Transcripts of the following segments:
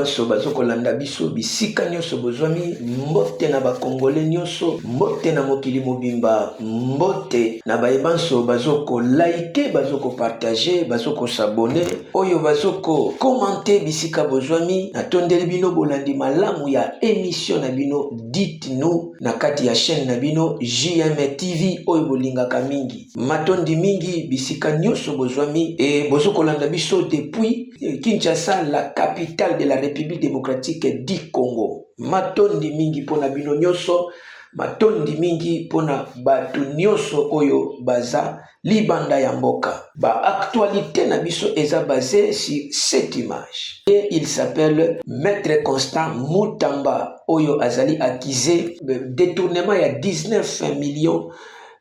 nyonso bazokolanda biso bisika nyonso bozwami mbote na bakongole nyonso mbote na mokili mobimba mbote na bayebanso bazokolaike bazokopartage bazokosabone oyo bazokokomante bisika bozwami natondeli bino bolandi malamu ya émission na bino dites-nous na kati ya chaîne na bino JM TV oyo bolingaka mingi matondi mingi bisika nyonso bozwami e bozokolanda biso depuis Kinshasa, la capitale de la République démocratique du Congo. Matondi mingi pona bino nyonso, matondi mingi pona batu nyonso oyo baza libanda ya mboka. Ba actualité na biso eza basée sur cette image. Et il s'appelle Maître Constant Mutamba oyo azali accusé de détournement ya 19 millions,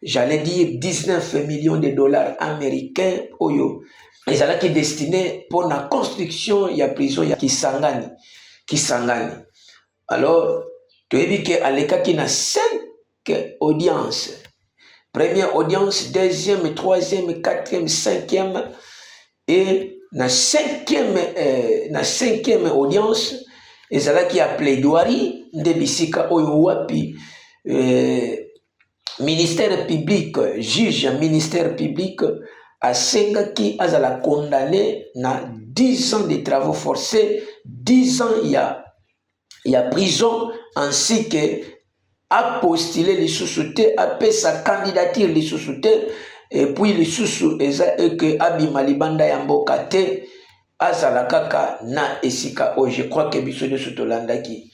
j'allais dire 19 millions de dollars américains oyo. Ils allaient destiné pour la construction ya prison ya Kisangani. Alors, tu as vu qu'à l'écart qui a 5 audiences. Première audience, deuxième, troisième, quatrième, cinquième. Et la cinquième audience, ils allaient qui a plaidoirie de Bisika Oyowapi, ministère public, juge ministère public, à Sengaki azala condamné na 10 ans de travaux forcés, 10 ans il y a prison ainsi que a postulé les sous-soutés, a fait sa candidature les sous-soutés et puis les sous que Abima Libanda Yambokate azala kaka na esika oh je crois que biso de Sotolandaki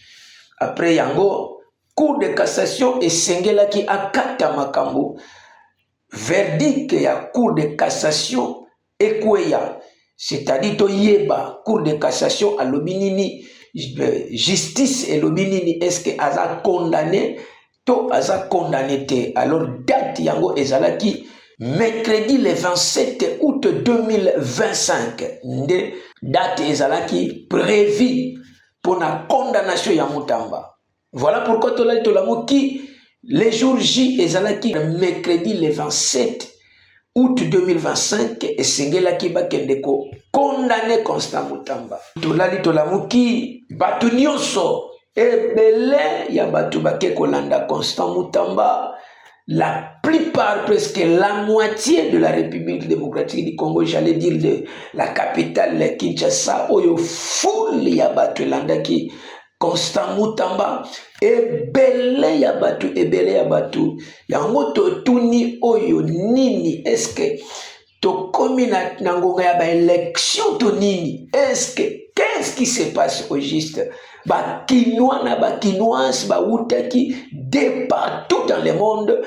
après yango cour de cassation et Sengelaki akata makambo verdict ya cour de cassation ekweya c'est-à-dire to yeba cour de cassation à l'obinini justice et l'obinini est-ce que aza condamné to aza condamné te alors date yango ezalaki mercredi le 27 août 2025 nde date ezalaki prévu pour la condamnation ya Mutamba. Voilà pourquoi tolamu qui les jours J ezalaki mercredi le 27 août 2025 et Sengelaki bakendeko condamné Constant Mutamba. Tolali tolamuki batu nyonso ebele ya batu bake kolanda Constant Mutamba. La plupart, presque la moitié de la République démocratique du Congo, j'allais dire de la capitale Kinshasa, oyo foule ya batu landaki Constant Mutamba ebele ya batu yango totuni oyo nini est-ce que to komi na ngonga ya ba élection to nini est-ce que qu'est-ce qui se passe au juste ba kinois na ba kinoise ba utaki de partout dans le monde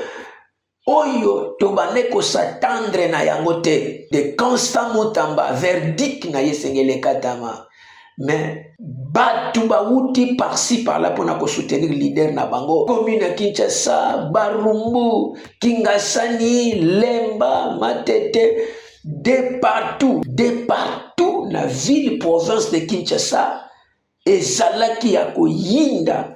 oyo to baneko s'attendre na yango te de Constant Mutamba verdict na yesengele katama. Mais batu bauti par-ci par-là pour na soutenir leader na bango commune Kinshasa, Barumbu, Kingasani, Lemba, Matete, de partout na ville province de Kinshasa et Zalaki yako yinda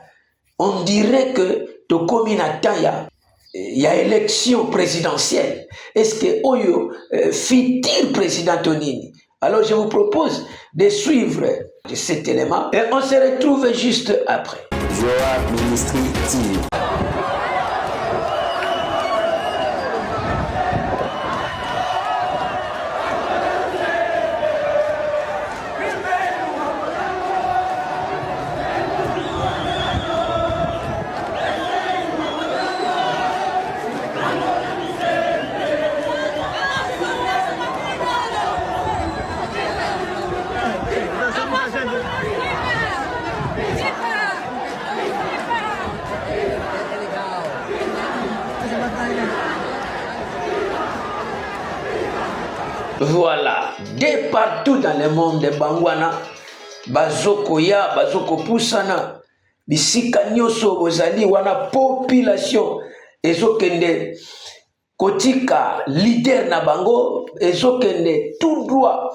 on dirait que to commune ataya il y a élection présidentielle. Est-ce que Oyo futur président Tonini? Alors je vous propose de suivre cet élément et on se retrouve juste après. Joa Ministry TV. Voilà, de partout dans le monde, Bangwana, Bazokoya, Bazoko Pusana, Bisika Nyoso, Bozali, Wana population, Ezokende, Kotika, leader na Bango, Ezokende, tout droit,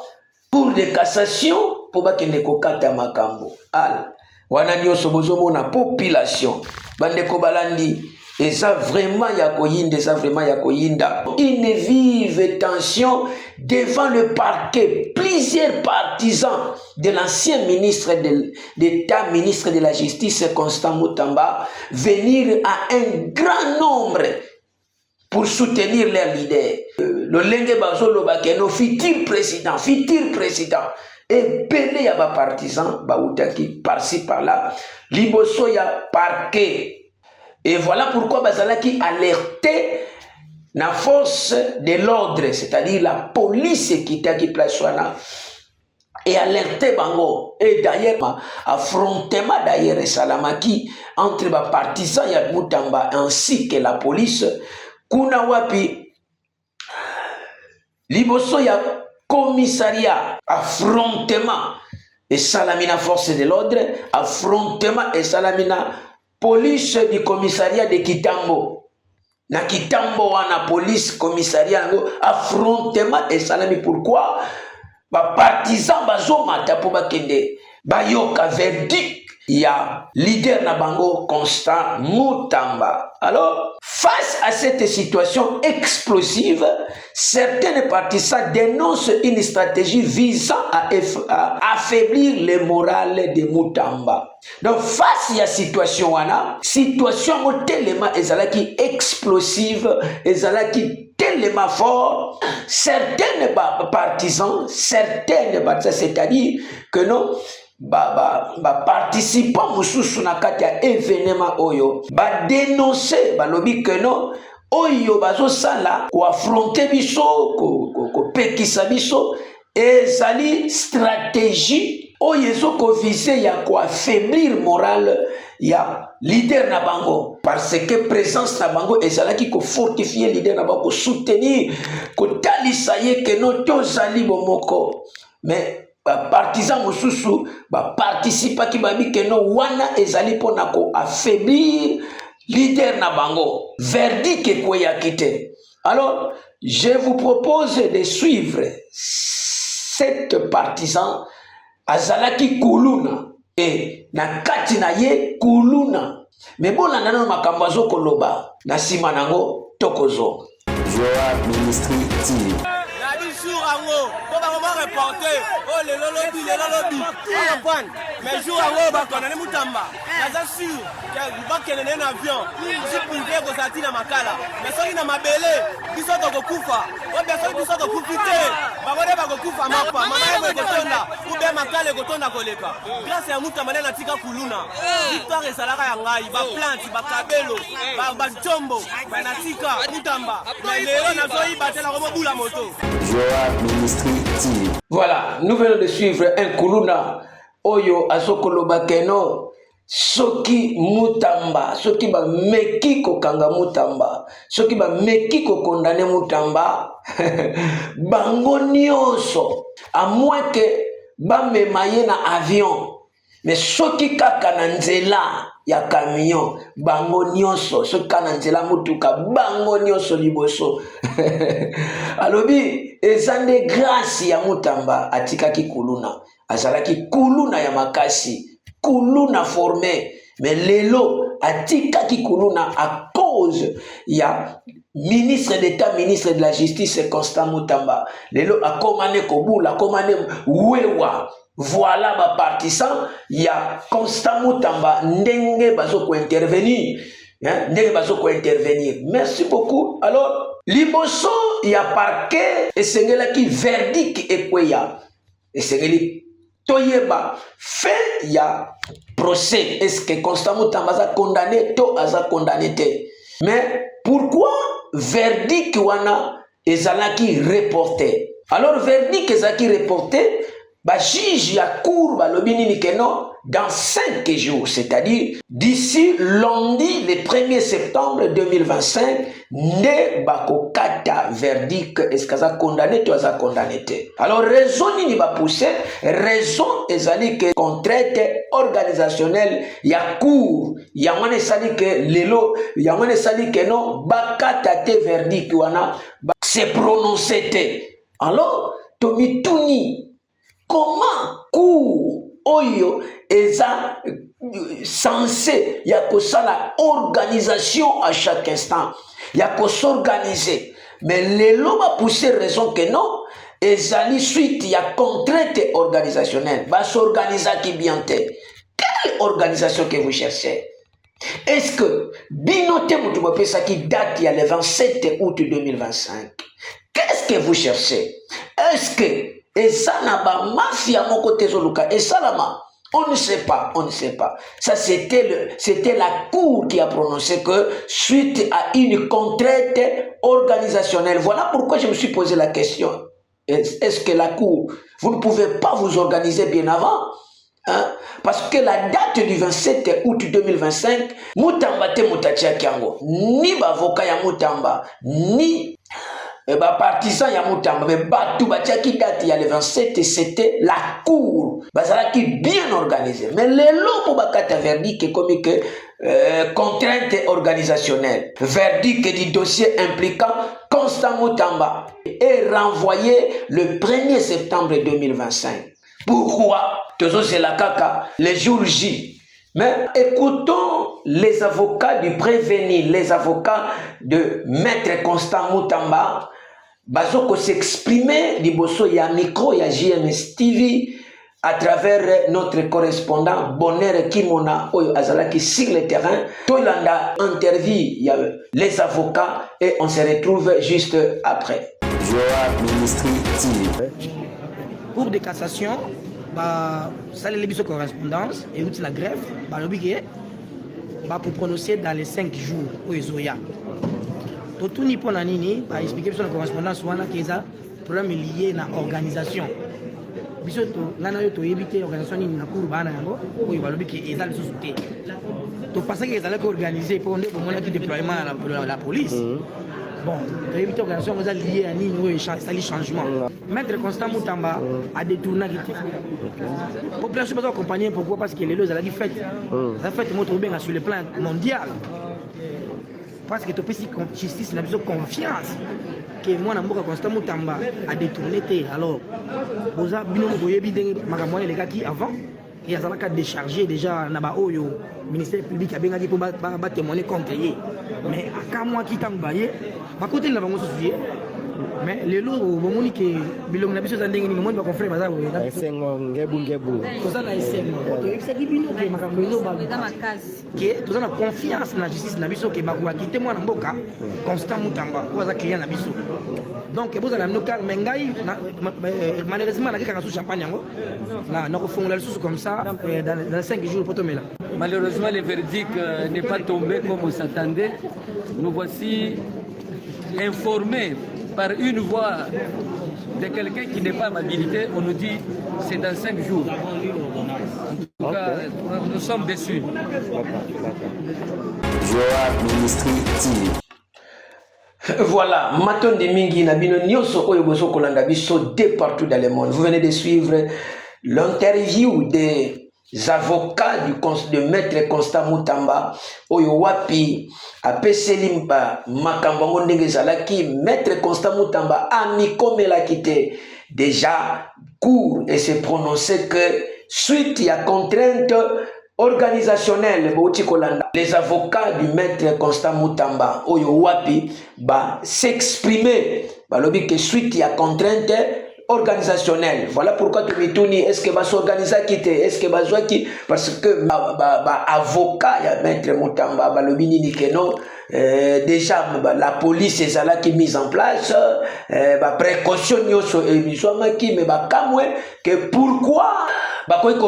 pour des cassations, pour Bakende Kokata Makambo. Al, Wana Nyoso, Bozomo, na population, Bandeko Balandi, Et ça vraiment yakoyinda, ça vraiment yakoyinda. Une vive tension devant le parquet. Plusieurs partisans de l'ancien ministre d'État, ministre de la Justice, Constant Mutamba, venir à un grand nombre pour soutenir leur leader. Le Lenge Bazolo Bakeno, futur président. Et belé ya ba partisans, ba outaki par-ci par-là, liboso ya parquet. Et voilà pourquoi Bazalaki alerté la force de l'ordre, c'est-à-dire la police qui était qui place là, et alerté Bango. Et d'ailleurs, affrontement d'ailleurs Salamaki entre les partisans ya Mutamba ainsi que la police, kuna wapi liboso ya commissariat, affrontement et Salamina force de l'ordre, affrontement et Salamina police du commissariat de Kitambo. Na Kitambo wana police commissariat affrontement et salami. Pourquoi? Ba partisan bazoma tapo bakende bayoka verdict ya leader na bango Constant Mutamba. Alors, face à cette situation explosive, certains partisans dénoncent une stratégie visant à affaiblir le moral de Mutamba. Donc, face à cette situation tellement ezalaki explosive, ezalaki tellement fort, certains partisans, c'est-à-dire que non, participants mususu na kati ya événement oyo dénoncer balobi que non oyo bazo sala ko affronter biso ko pekisa biso ezali stratégie oyo ezoko viser ya ko affaiblir moral ya leader na bango, parce que présence na bango ezalaki ko fortifier leader na bango, ko soutenir ko talisa ye que non tozali bomoko. Mais partisans mususu participa ki babi que non wana ezali pona ko affaiblir leader na bango, verdict ko yakite. Alors je vous propose de suivre cette partisan azalaki kuluna et na kati na ye kuluna, mais bona nano makambo azokoloba na sima nango tokozo Joa Ministry TV. Reporter, oh le lolobi, mais jour à Wobakon, on Mutamba, naza sûr que va qu'elle un avion, je peux dire que ça tient à Makala, mais ça il a ma belle, ils sont au Koufa, ou bien ça ils sont au Koufité, Babode Bakoufa, Mapa, Mama Gotonda, ou bien Makala Gotonda Koleka. Grâce à Mutamba, na tika Kuluna, victoire et Salara Yangai, ba plante, ba Kabelo, ba Jombo, ba Natika, Mutamba, mais Léon a failli battre la Romo Boula Moto. Joa Ministry TV. Voilà, nous venons de suivre un Kuluna Oyo Azokoloba Keno Soki Mutamba, Soki ba meki ko kanga Mutamba, Soki ba meki ko condamné Mutamba, bango nyonso, à moins que ba me maye na avion, mais soki kaka na nzela ya camion, bango nyonso, soki kaka na nzela mutuka, bango nyonso liboso. Alobi, ezande grâce ya Mutamba atikaki kuluna, azalaki kuluna ya makasi, kuluna formé, mais lelo atikaki kuluna à cause ya ministre d'État, ministre de la Justice Constant Mutamba. Lelo akomane kobula, akomane wewa. Voilà ma partisan, il y a Constant Mutamba, ndenge bazo ko intervenir. Ndenge bazo ko intervenir. Merci beaucoup. Alors, liboso il y a parquet et sengela ki verdict ekweya. Et sengeli toyeba fait il y a procès. Est-ce que Constant Mutamba a condamné to aza condamné te? Mais pourquoi verdict wana ezalaki reporté? Alors verdict ezalaki reporté, ba juge ya cour ba lobi nini que non, dans 5 jours, c'est-à-dire d'ici lundi le 1er septembre 2025, ne bako kata verdict est-ce que ça condamné to ça condamné te. Alors raison nini ba pousser, raison ezali que contrainte organisationnelle ya cour ya mane sali que lelo ya mane sali que non bakata te verdict wana se prononcer te. Alors tomituni comment cour oyo eza censé il y a que ça la organisation à chaque instant il y a que s'organiser mais les lots va pousser raison que non et zali suite il y a contrainte organisationnelle va s'organiser qui bien t'es quelle organisation que vous cherchez est-ce que binoté ça qui date il y a le 27 août 2025 qu'est-ce que vous cherchez est-ce que et ça n'a pas mafia mon côté zoluka et ça là on ne sait pas, on ne sait pas. Ça, c'était la Cour qui a prononcé que suite à une contrainte organisationnelle. Voilà pourquoi je me suis posé la question. Est-ce que la Cour, vous ne pouvez pas vous organiser bien avant hein? Parce que la date du 27 août 2025, Mutamba te mutachia kiango. Ni bavoka ya Mutamba, ni partisan ya Mutamba, mais Batu Batiaki date il y a le 27 et c'était la Cour. Bazala qui bien organisé. Mais les lots pour Bakata verdict comme que contrainte organisationnelle. Verdict du dossier impliquant Constant Mutamba est renvoyé le 1er septembre 2025. Pourquoi? Toujours c'est la caca, les jours J. Mais écoutons les avocats du prévenu, les avocats de Maître Constant Mutamba. Bazoko s'exprimer liboso ya micro ya JMS TV à travers notre correspondant Bonheur Kimona Oyo Azalaki sur le terrain. Tolanda interview ya les avocats et on se retrouve juste après. Joa Ministry TV. Cour de cassation, ça les biso correspondance et outil la grève, pour prononcer dans les 5 jours au Zoya. Tout ni pour nini, expliquer sur la correspondance ou qui est un problème lié à l'organisation. Biso to ngana yo to éviter organisation ni na cour bana yango, ou balobi qui est dans le sous-souté. To penser que ça allait organiser pour mon déploiement à la police. Bon, éviter l'organisation vous a lié à Nino ça les changements. Maître Constant Mutamba a détourné la population pas accompagner pourquoi parce que les lois a dit fête. Ça fait montre bien sur le plan mondial. Parce que tu peux si justice n'a besoin de confiance que moi Namboka Constant Mutamba a détourné alors vous avez bien voyé bien les gars qui avant il y a ça qui déchargé déjà na ba oyo ministère public a bien dit pour témoigner contre lui mais à moi qui t'envoyé ba côté la bango soucier mais les lots au moment que bilong na biso zandenge ni monde ba confrère baza ko na Esengo ngebu ko ça na esengo to ça dit bino que makambo ezo ba que to na confiance na justice na biso que ba ko quitter moi na mboka Constant Mutamba ko za client na biso donc vous allez nous calmer ngai malheureusement na kaka sous champagne yango na ko fongola sous comme ça dans 5 jours pour tomber là. Malheureusement le verdict n'est pas tombé comme on s'attendait. Nous voici informés par une voix de quelqu'un qui n'est pas habilité, on nous dit c'est dans 5 jours. En tout cas, nous sommes déçus. Joa Ministry TV. Voilà, Maton de Mingi Nabino Nyoso Oyoboso Kolanda Biso de partout dans le monde. Vous venez de suivre l'interview des avocats de Maître Constant Mutamba Oyo Wapi Apeselimba Makambango Ndenge Zalaki. Maître Constant Mutamba a mis comme elle a quitté déjà court et s'est prononcé que suite à contrainte organisationnelle les avocats du Maître Constant Mutamba Oyo Wapi s'exprimer lobi que suite à contrainte organisationnelle. Voilà pourquoi tu me tournes, est-ce que va s'organiser quitter, est-ce que va jouer qui, parce que avocat ya Maître Mutamba lobi ni que non déjà la police est là qui mise en place précaution nyoso émission qui mais kamwe que pourquoi qu'on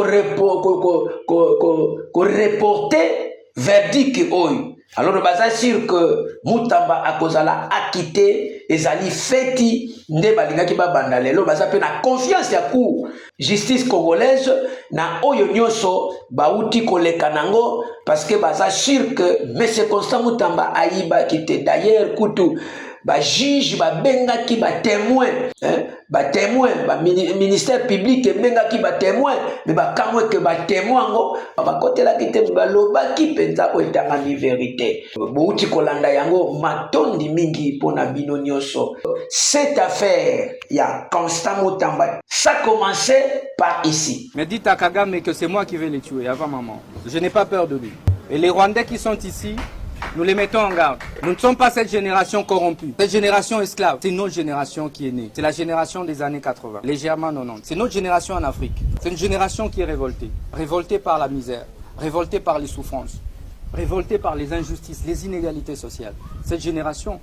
reporter verdict oyo. Alors le bazar sûr que Mutamba a kozala acquitté ezali feti nde balingaki ba bandalelo bazar pe na confiance ya cour justice congolaise na oyo nyoso bauti koleka nango parce que bazar sûr que monsieur Constant Mutamba aiba quitté d'ailleurs kutu ba juge ba benga ki ba témoin ministère public benga ki ba témoin mais ba kamwe ke ba témoin ngo ba kotela ki te ba loba ki penza o etanga mi vérité bouti kolanda yango matondi mingi pona bino nyonso. Cette affaire ya Constant Mutamba ça commençait par ici. Mais dites à Kagame que c'est moi qui vais les tuer avant maman. Je n'ai pas peur de lui. Et les Rwandais qui sont ici, nous les mettons en garde. Nous ne sommes pas cette génération corrompue, cette génération esclave. C'est une autre génération qui est née. C'est la génération des années 80, légèrement 90. C'est notre génération en Afrique. C'est une génération qui est révoltée. Révoltée par la misère, révoltée par les souffrances, révoltée par les injustices, les inégalités sociales. Cette génération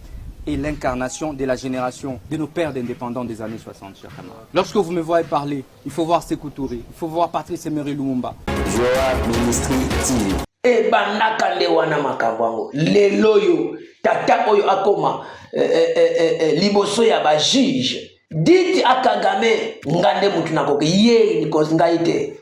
est l'incarnation de la génération de nos pères d'indépendants des années 60, chers camarades. Lorsque vous me voyez parler, il faut voir Sékou Touré, il faut voir Patrice Emery Lumumba. Joa Ministry TV. E banaka nde wana makambo yango lelo yo tata oyo akoma liboso ya ba juge diti akagame ngande mutu nakoke ye ni ngai te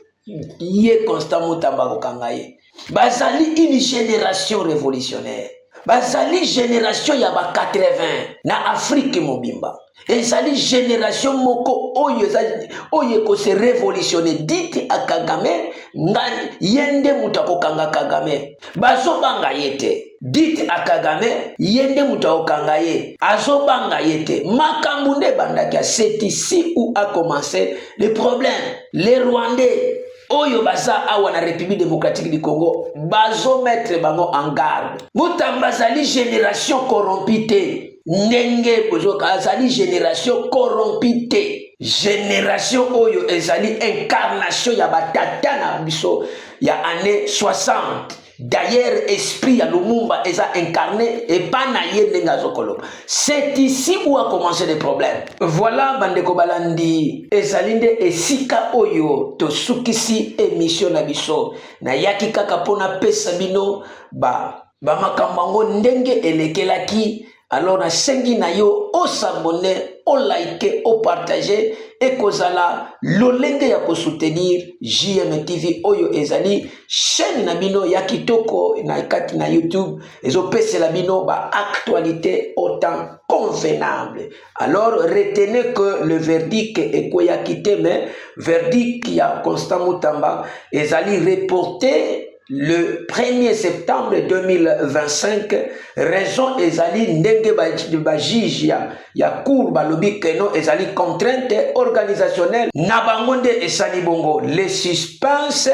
ye Constant Mutamba kokanga ye bazali une génération révolutionnaire bazali génération ya ba 80 na Afrique mobimba ezali génération moko oyo ko se révolutionner diti akagame ngani yende mutakokanga Kagame bazobanga yete diti akagame yende mutakokanga ye azobanga yete makambo nde bandaki. C'est ici où a commencé le problème. Les Rwandais oyo baza awa na République démocratique du Congo bazo mettre bango en garde. Mutamba zali génération corrompue te. Nenge bozoka azali génération corrompue te. Génération oyo ezali incarnation ya batata na biso ya année 60. D'ailleurs, esprit ya Lumumba est incarné et pas naïe n'engazokolo. C'est ici où a commencé le problème. Voilà, bandeko balandi, ezalinde esika oyo to sukisi émission na biso. Na yaki kaka pona pesa bino ba makambango ndenge elekelaki. Alors na sengi na yo o s'abonner, o liker, o partager et kozala lolenge ya ko soutenir JM TV oyo ezali chaîne na bino ya kitoko na kati na YouTube ezo pese la bino ba actualité autant convenable. Alors retenez que le verdict est quoi ya quitté mais verdict ya Constant Mutamba ezali reporté le 1er septembre 2025, raison ezali ndenge ba juge ya cour balobi keno ezali contrainte organisationnelle na bangonde esali bongo. Le suspense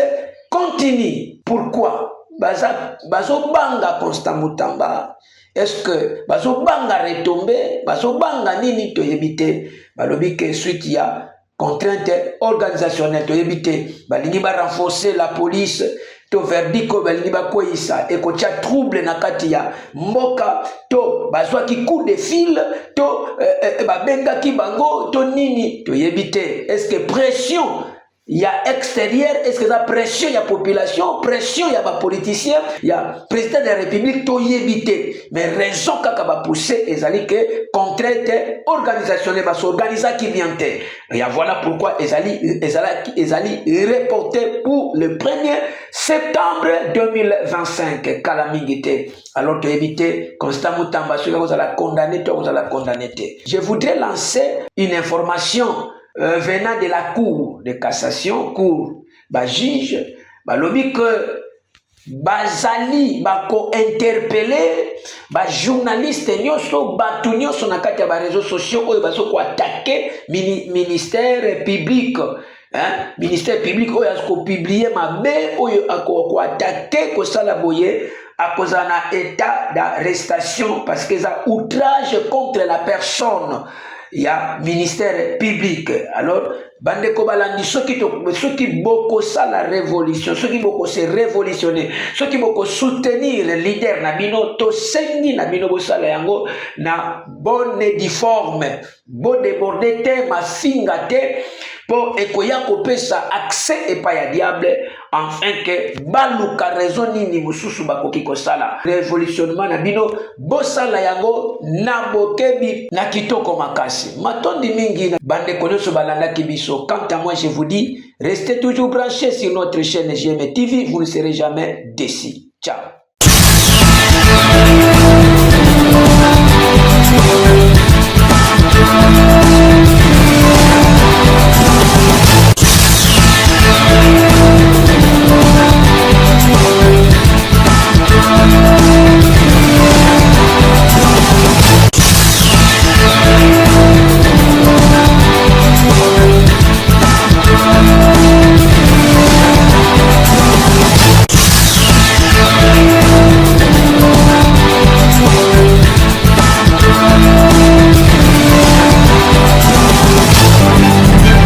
continue. Pourquoi? Bazo banga Constant Mutamba. Est-ce que bazo banga retomber? Bazo banga nini to yebite? Balobi ke suite ya contrainte organisationnelle to yebite. Balingi ba renforcer la police. To verdiko balingi bakoyisa ekotia trouble na kati ya mboka to bazwa ki coup de fil to babenga ki bango to nini to yebite. Est-ce que pression ya extérieur, est-ce que la pression ya population, pression ya ba politicien, ya président de la République to yebite. Mais raison kaka ba pousser ezali que contrainte organisationnelle ba s'organiser qui viente. Et voilà pourquoi ezali reporté pour le 1er septembre 2025 calamité. Alors to éviter Constant Mutamba celui vous allez condamner, toi vous allez condamner. Je voudrais lancer une information venant de la cour de cassation, cour ba juge ba lobi que bazali bako interpeller ba journaliste nyoso batu nyoso na kati ya ba réseaux sociaux oyo bazo ko attaquer ministère public. Hein? Ministère public oyo asko publier mabe oyo ako attaquer ko sala boye à cause d'un état d'arrestation parce que ça outrage contre la personne. Il y a ministère public. Alors, bande ko balandi ceux qui beaucoup ça la révolution, ceux qui beaucoup se révolutionner, ceux qui beaucoup soutenir le leader na bino to sengi na bino bosala yango na bonne difforme, bon débordé te mafinga te pour ekoya kopesa accès et pas ya diable enfin que baluka raison nini mususu bakoki kosala révolutionnement na bino bosala yango na bokebi na kitoko makasi matondi mingi bande konoso balanda kibiso. Quant à moi je vous dis restez toujours branchés sur notre chaîne JM TV, vous ne serez jamais déçus. Ciao.